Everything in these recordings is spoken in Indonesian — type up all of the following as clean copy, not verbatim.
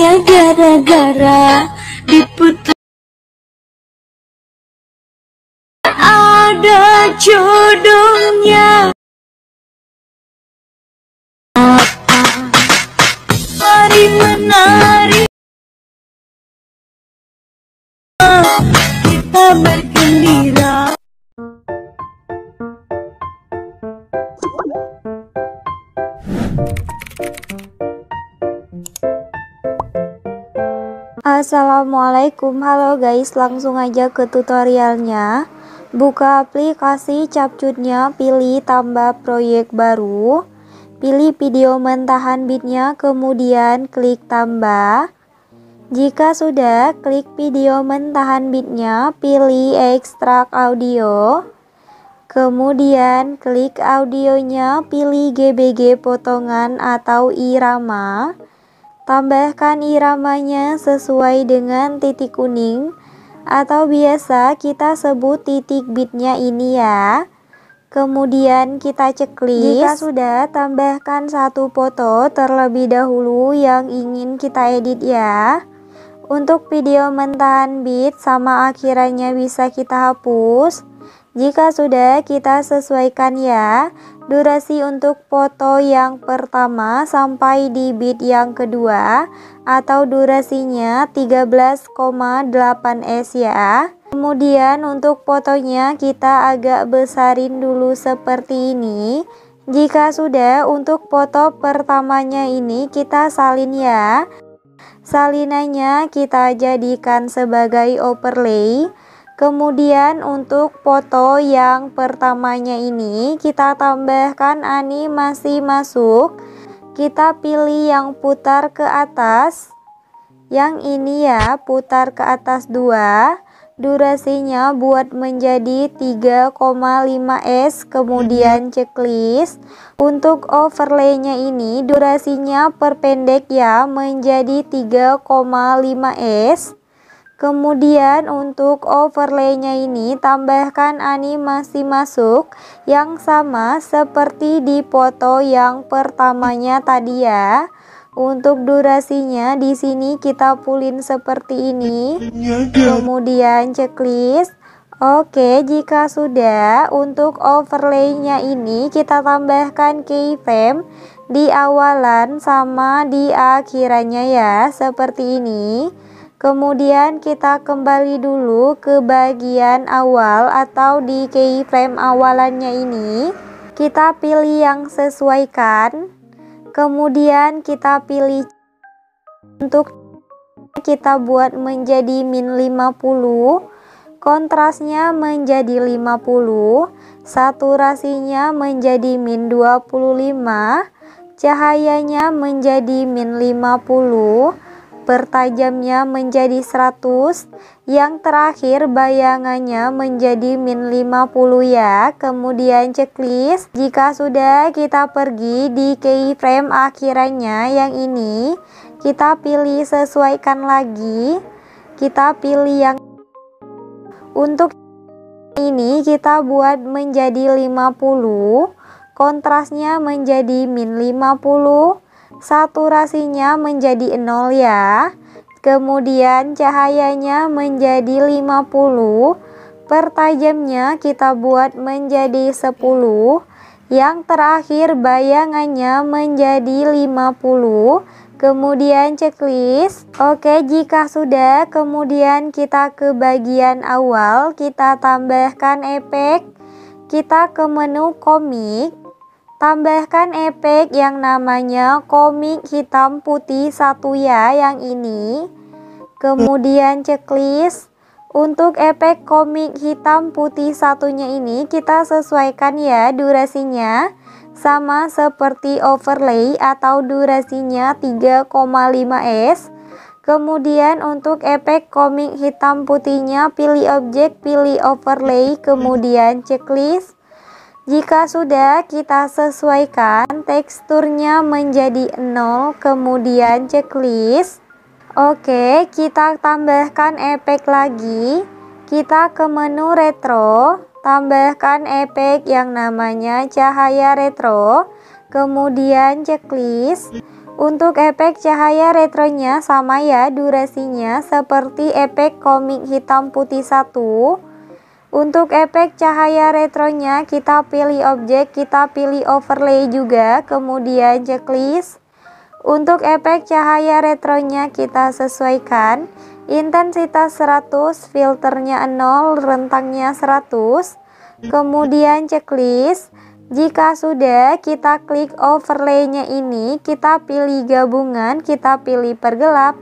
hanya gara-gara diputus. Ada jodohnya. Mari menari, kita bergembira. Assalamualaikum, halo guys, langsung aja ke tutorialnya. Buka aplikasi Capcutnya, pilih tambah proyek baru, pilih video mentahan bitnya, kemudian klik tambah. Jika sudah, klik video mentahan bitnya, pilih ekstrak audio, kemudian klik audionya, pilih GBG potongan atau irama. Tambahkan iramanya sesuai dengan titik kuning atau biasa kita sebut titik bitnya ini ya. Kemudian kita checklist. Jika sudah, tambahkan satu foto terlebih dahulu yang ingin kita edit ya. Untuk video mentahan bit sama akhirannya bisa kita hapus. Jika sudah, kita sesuaikan ya durasi untuk foto yang pertama sampai di bit yang kedua, atau durasinya 13,8s ya. Kemudian untuk fotonya kita agak besarin dulu seperti ini. Jika sudah, untuk foto pertamanya ini kita salin ya. Salinannya kita jadikan sebagai overlay. Kemudian untuk foto yang pertamanya ini kita tambahkan animasi masuk. Kita pilih yang putar ke atas. Yang ini ya, putar ke atas 2. Durasinya buat menjadi 3,5s. Kemudian checklist. Untuk overlaynya ini durasinya perpendek ya, menjadi 3,5s. Kemudian untuk overlaynya ini tambahkan animasi masuk yang sama seperti di foto yang pertamanya tadi ya. Untuk durasinya di sini kita pulin seperti ini. Kemudian checklist. Oke, jika sudah, untuk overlaynya ini kita tambahkan keyframe di awalan sama di akhirannya ya, seperti ini. Kemudian kita kembali dulu ke bagian awal atau di keyframe awalannya ini. Kita pilih yang sesuaikan. Kemudian kita pilih untuk kita buat menjadi min 50. Kontrasnya menjadi 50. Saturasinya menjadi min 25. Cahayanya menjadi min 50. Pertajamnya menjadi 100, yang terakhir bayangannya menjadi min 50 ya. Kemudian checklist. Jika sudah, kita pergi di keyframe akhirannya yang ini. Kita pilih sesuaikan lagi. Kita pilih yang untuk ini kita buat menjadi 50. Kontrasnya menjadi min 50. Saturasinya menjadi 0 ya. Kemudian cahayanya menjadi 50. Pertajamnya kita buat menjadi 10. Yang terakhir bayangannya menjadi 50. Kemudian checklist. Oke, jika sudah, kemudian kita ke bagian awal. Kita tambahkan efek. Kita ke menu komik. Tambahkan efek yang namanya komik hitam putih 1 ya, yang ini. Kemudian checklist. Untuk efek komik hitam putih satunya ini kita sesuaikan ya durasinya. Sama seperti overlay atau durasinya 3,5s. Kemudian untuk efek komik hitam putihnya pilih objek, pilih overlay, kemudian checklist. Jika sudah, kita sesuaikan teksturnya menjadi 0, kemudian checklist. Oke, kita tambahkan efek lagi. Kita ke menu retro, tambahkan efek yang namanya cahaya retro, kemudian checklist. Untuk efek cahaya retronya sama ya durasinya seperti efek komik hitam putih 1. Untuk efek cahaya retronya kita pilih objek, kita pilih overlay juga, kemudian checklist. Untuk efek cahaya retronya kita sesuaikan, intensitas 100, filternya 0, rentangnya 100. Kemudian checklist. Jika sudah, kita klik overlaynya ini, kita pilih gabungan, kita pilih pergelap,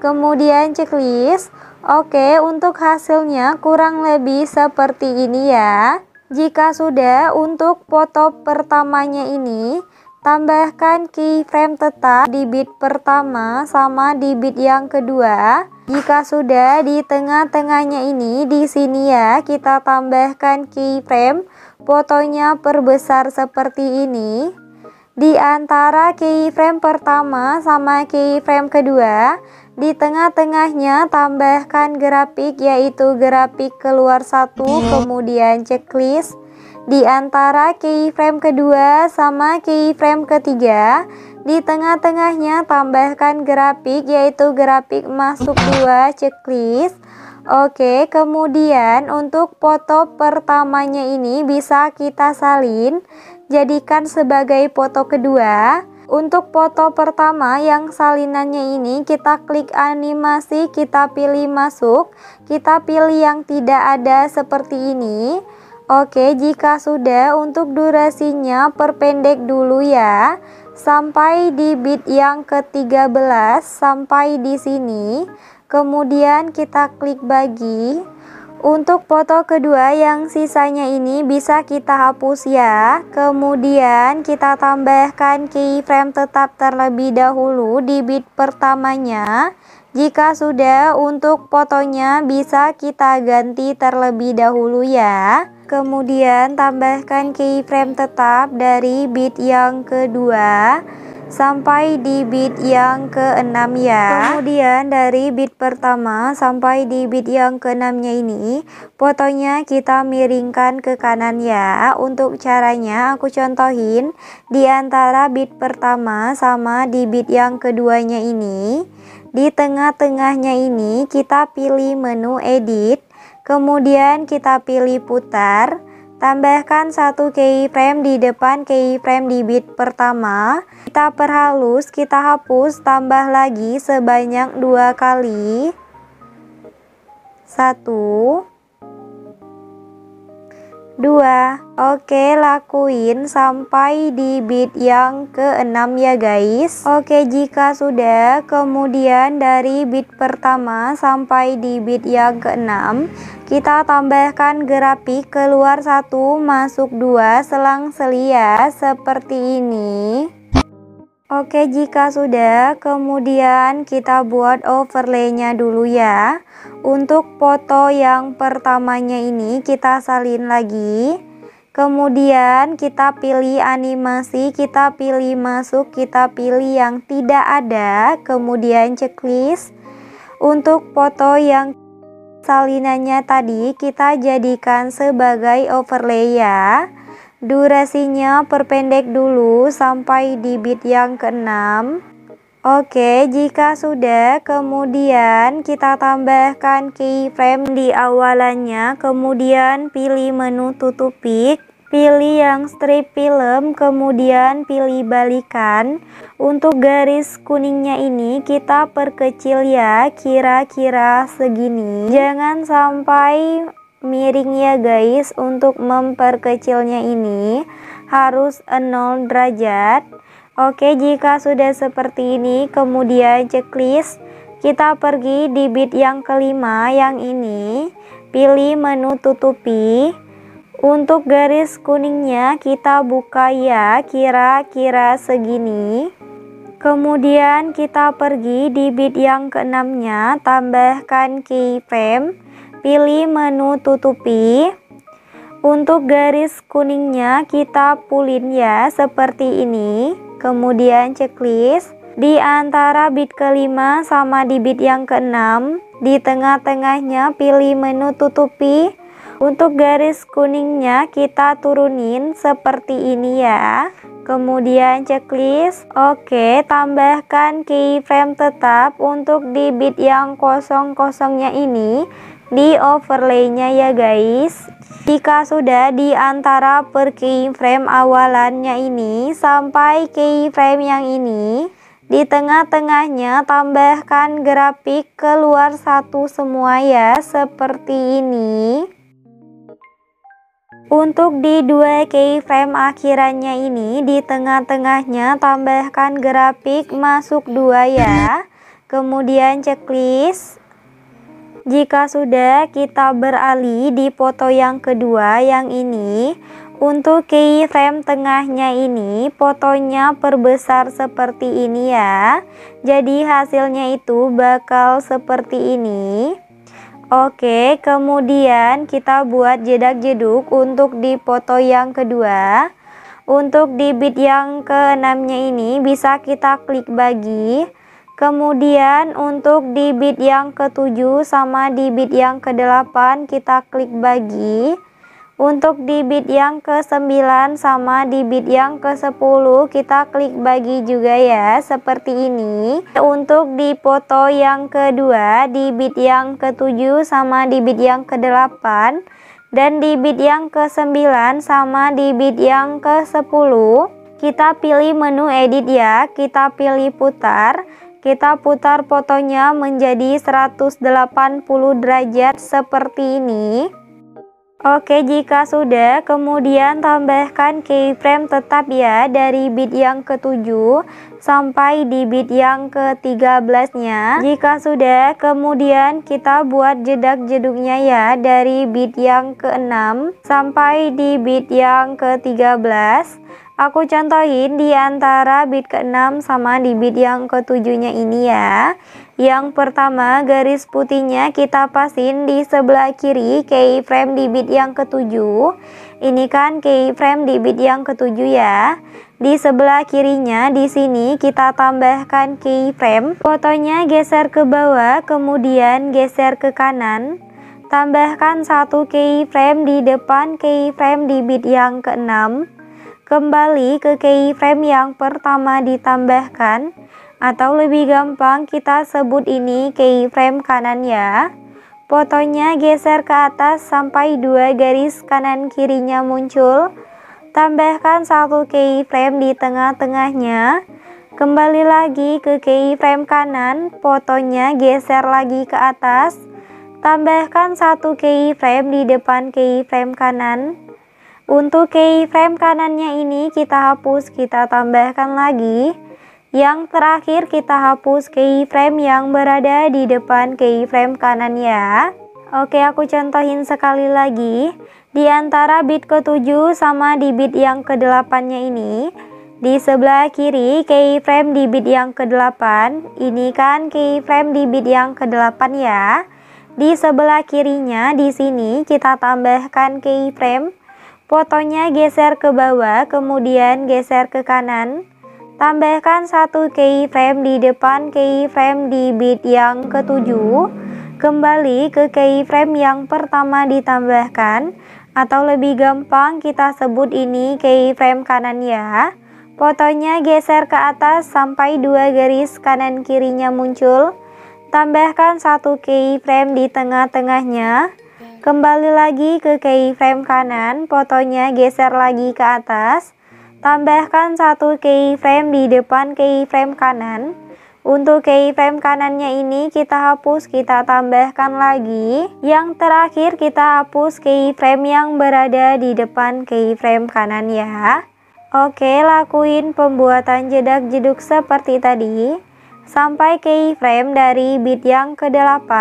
kemudian checklist. Oke, untuk hasilnya kurang lebih seperti ini ya. Jika sudah, untuk foto pertamanya ini, tambahkan keyframe tetap di bit pertama sama di bit yang kedua. Jika sudah, di tengah-tengahnya ini, di sini ya, kita tambahkan keyframe, fotonya perbesar seperti ini. Di antara keyframe pertama sama keyframe kedua, di tengah-tengahnya tambahkan grafik, yaitu grafik keluar 1, kemudian checklist. Di antara keyframe kedua sama keyframe ketiga, di tengah-tengahnya tambahkan grafik, yaitu grafik masuk 2, checklist. Oke, kemudian untuk foto pertamanya ini bisa kita salin, jadikan sebagai foto kedua. Untuk foto pertama yang salinannya ini, kita klik animasi, kita pilih masuk, kita pilih yang tidak ada seperti ini. Oke, jika sudah, untuk durasinya perpendek dulu ya, sampai di bit yang ke-13 sampai di sini. Kemudian kita klik bagi. Untuk foto kedua yang sisanya ini bisa kita hapus ya. Kemudian kita tambahkan keyframe tetap terlebih dahulu di bit pertamanya. Jika sudah, untuk fotonya bisa kita ganti terlebih dahulu ya. Kemudian tambahkan keyframe tetap dari bit yang kedua sampai di bit yang ke-6 ya. Kemudian dari bit pertama sampai di bit yang ke-6 nya ini, fotonya kita miringkan ke kanan ya. Untuk caranya aku contohin di antara bit pertama sama di bit yang keduanya ini. Di tengah-tengahnya ini kita pilih menu edit, kemudian kita pilih putar. Tambahkan satu keyframe di depan keyframe di bit pertama. Kita perhalus, kita hapus, tambah lagi sebanyak 2 kali. 1, 2. Oke, lakuin sampai di bit yang ke-6 ya guys. Oke, jika sudah, kemudian dari bit pertama sampai di bit yang ke-6, kita tambahkan grafik keluar 1 masuk 2 selang-seli ya, seperti ini. Oke, jika sudah, kemudian kita buat overlaynya dulu ya. Untuk foto yang pertamanya ini kita salin lagi. Kemudian kita pilih animasi, kita pilih masuk, kita pilih yang tidak ada, kemudian checklist. Untuk foto yang salinannya tadi kita jadikan sebagai overlay ya. Durasinya perpendek dulu sampai di bit yang ke-6. Oke, jika sudah, kemudian kita tambahkan keyframe di awalannya, kemudian pilih menu tutupi, pilih yang strip film, kemudian pilih balikan. Untuk garis kuningnya ini kita perkecil ya, kira-kira segini. Jangan sampai miring ya guys. Untuk memperkecilnya ini harus 0 derajat. Oke, jika sudah seperti ini, kemudian checklist, kita pergi di bit yang kelima yang ini, pilih menu tutupi. Untuk garis kuningnya kita buka ya, kira-kira segini. Kemudian kita pergi di bit yang ke-6 nya, tambahkan keyframe, pilih menu tutupi. Untuk garis kuningnya kita pulin ya, seperti ini. Kemudian checklist. Di antara bit kelima sama di bit yang ke-6, di tengah-tengahnya pilih menu tutupi. Untuk garis kuningnya kita turunin seperti ini ya. Kemudian checklist. Oke, tambahkan keyframe tetap untuk di bit yang kosong-kosongnya ini di overlaynya ya guys. Jika sudah di antara per keyframe awalannya ini sampai keyframe yang ini, di tengah-tengahnya tambahkan grafik keluar satu semua ya, seperti ini. Untuk di dua keyframe akhirannya ini, di tengah-tengahnya tambahkan grafik masuk 2 ya. Kemudian checklist. Jika sudah, kita beralih di foto yang kedua yang ini. Untuk keyframe tengahnya ini, fotonya perbesar seperti ini ya. Jadi hasilnya itu bakal seperti ini. Oke, kemudian kita buat jedak-jeduk untuk di foto yang kedua. Untuk di bit yang ke-6-nya ini bisa kita klik bagi. Kemudian untuk di bit yang ke-7 sama di bit yang ke-8 kita klik bagi. Untuk di bit yang ke-9 sama di bit yang ke-10 kita klik bagi juga ya, seperti ini. Untuk di foto yang kedua di bit yang ke-7 sama di bit yang ke-8 dan di bit yang ke-9 sama di bit yang ke-10 kita pilih menu edit ya, kita pilih putar. Kita putar fotonya menjadi 180 derajat seperti ini. Oke, jika sudah, kemudian tambahkan keyframe tetap ya dari bit yang ke-7 sampai di bit yang ke-13-nya. Jika sudah, kemudian kita buat jedak-jeduknya ya dari bit yang ke-6 sampai di bit yang ke-13. Aku contohin di antara bit ke-6 sama di bit yang ke-7-nya ini ya. Yang pertama, garis putihnya kita pasin di sebelah kiri keyframe di bit yang ke-7. Ini kan keyframe di bit yang ke-7 ya. Di sebelah kirinya di sini kita tambahkan keyframe. Fotonya geser ke bawah, kemudian geser ke kanan. Tambahkan satu keyframe di depan keyframe di bit yang ke-6. Kembali ke keyframe yang pertama ditambahkan, atau lebih gampang kita sebut ini keyframe kanan ya. Fotonya geser ke atas sampai 2 garis kanan kirinya muncul. Tambahkan satu keyframe di tengah-tengahnya. Kembali lagi ke keyframe kanan, fotonya geser lagi ke atas. Tambahkan satu keyframe di depan keyframe kanan. Untuk keyframe kanannya ini kita hapus, kita tambahkan lagi. Yang terakhir kita hapus keyframe yang berada di depan keyframe kanan ya. Oke, aku contohin sekali lagi. Di antara bit ke-7 sama di bit yang ke-8-nya ini, di sebelah kiri keyframe di bit yang ke-8, ini kan keyframe di bit yang ke-8 ya. Di sebelah kirinya di sini kita tambahkan keyframe. Fotonya geser ke bawah, kemudian geser ke kanan. Tambahkan satu keyframe di depan keyframe di bit yang ke-7. Kembali ke keyframe yang pertama ditambahkan, atau lebih gampang kita sebut ini keyframe kanan ya. Fotonya geser ke atas sampai 2 garis kanan kirinya muncul. Tambahkan satu keyframe di tengah-tengahnya. Kembali lagi ke keyframe kanan, fotonya geser lagi ke atas. Tambahkan satu keyframe di depan keyframe kanan. Untuk keyframe kanannya ini kita hapus, kita tambahkan lagi. Yang terakhir kita hapus keyframe yang berada di depan keyframe kanan ya. Oke, lakuin pembuatan jedak-jeduk seperti tadi. Sampai keyframe dari bit yang ke-8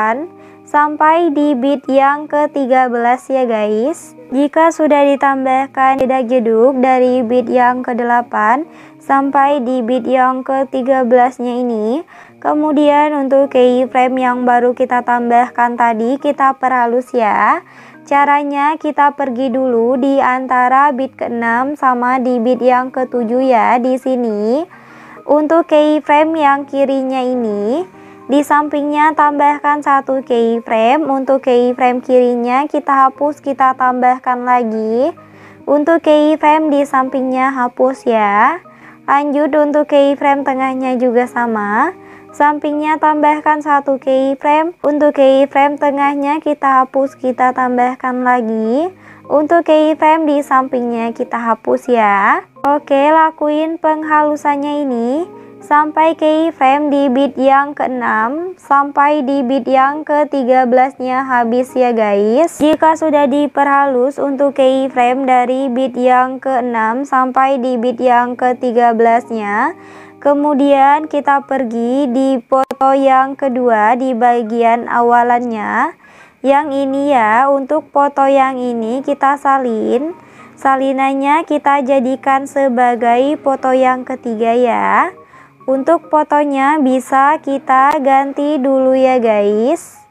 sampai di bit yang ke-13 ya guys. Jika sudah ditambahkan jedak-jeduk dari bit yang ke-8 sampai di bit yang ke-13-nya ini, kemudian untuk keyframe yang baru kita tambahkan tadi kita perhalus ya. Caranya kita pergi dulu di antara bit ke-6 sama di bit yang ke-7 ya di sini. Untuk keyframe yang kirinya ini, Di sampingnya tambahkan satu keyframe. Untuk keyframe kirinya kita hapus, kita tambahkan lagi. Untuk keyframe di sampingnya hapus ya. Lanjut untuk keyframe tengahnya juga sama. Sampingnya tambahkan satu keyframe. Untuk keyframe tengahnya kita hapus, kita tambahkan lagi. Untuk keyframe di sampingnya kita hapus ya. Oke, lakuin penghalusannya ini sampai keyframe di bit yang ke-6 sampai di bit yang ke-13 nya habis ya guys. Jika sudah diperhalus untuk keyframe dari bit yang ke-6 sampai di bit yang ke-13 nya, kemudian kita pergi di foto yang kedua di bagian awalannya. Yang ini ya, untuk foto yang ini kita salin. Salinannya kita jadikan sebagai foto yang ketiga ya. Untuk fotonya bisa kita ganti dulu ya guys.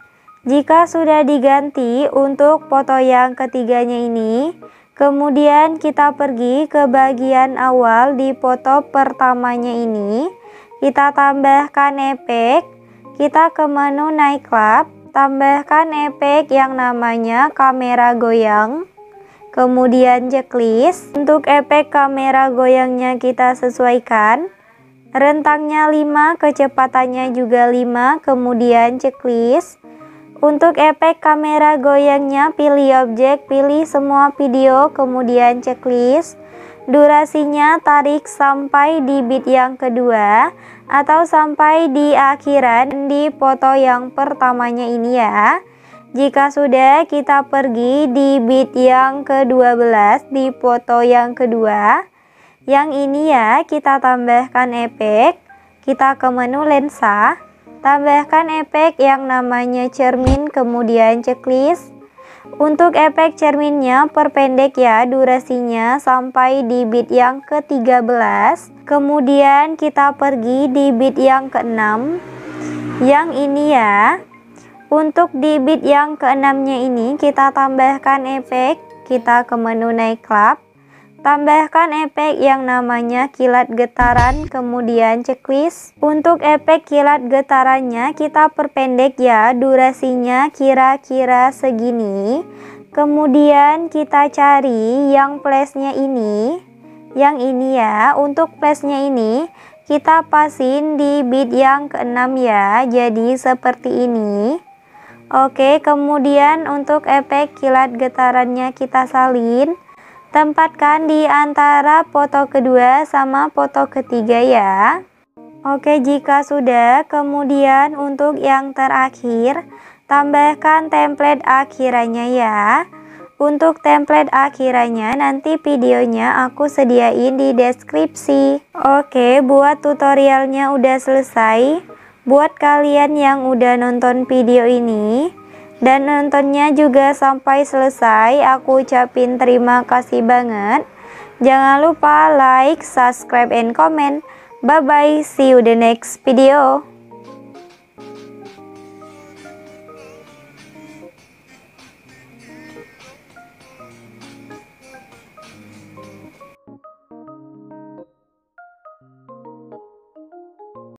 Jika sudah diganti untuk foto yang ketiganya ini, kemudian kita pergi ke bagian awal di foto pertamanya ini. Kita tambahkan efek, kita ke menu nightclub, tambahkan efek yang namanya kamera goyang. Kemudian checklist, untuk efek kamera goyangnya kita sesuaikan. Rentangnya 5, kecepatannya juga 5, kemudian checklist. Untuk efek kamera goyangnya pilih objek, pilih semua video, kemudian checklist. Durasinya tarik sampai di bit yang kedua atau sampai di akhiran di foto yang pertamanya ini ya. Jika sudah, kita pergi di bit yang ke-12 di foto yang kedua. Yang ini ya, kita tambahkan efek, kita ke menu lensa, tambahkan efek yang namanya cermin, kemudian checklist. Untuk efek cerminnya perpendek ya durasinya sampai di bit yang ke-13. Kemudian kita pergi di bit yang ke-6. Yang ini ya, untuk di bit yang ke-6 nya ini kita tambahkan efek, kita ke menu nightclub. Tambahkan efek yang namanya kilat getaran, kemudian checklist. Untuk efek kilat getarannya kita perpendek ya, durasinya kira-kira segini. Kemudian kita cari yang flashnya ini. Yang ini ya, untuk flashnya ini kita pasin di bit yang ke-6 ya, jadi seperti ini. Oke, kemudian untuk efek kilat getarannya kita salin. Tempatkan di antara foto kedua sama foto ketiga ya. Oke, jika sudah, kemudian untuk yang terakhir tambahkan template akhirannya ya. Untuk template akhirannya nanti videonya aku sediain di deskripsi. Oke, buat tutorialnya udah selesai. Buat kalian yang udah nonton video ini dan nontonnya juga sampai selesai, aku ucapin terima kasih banget. Jangan lupa like, subscribe, and comment. Bye bye, see you the next video.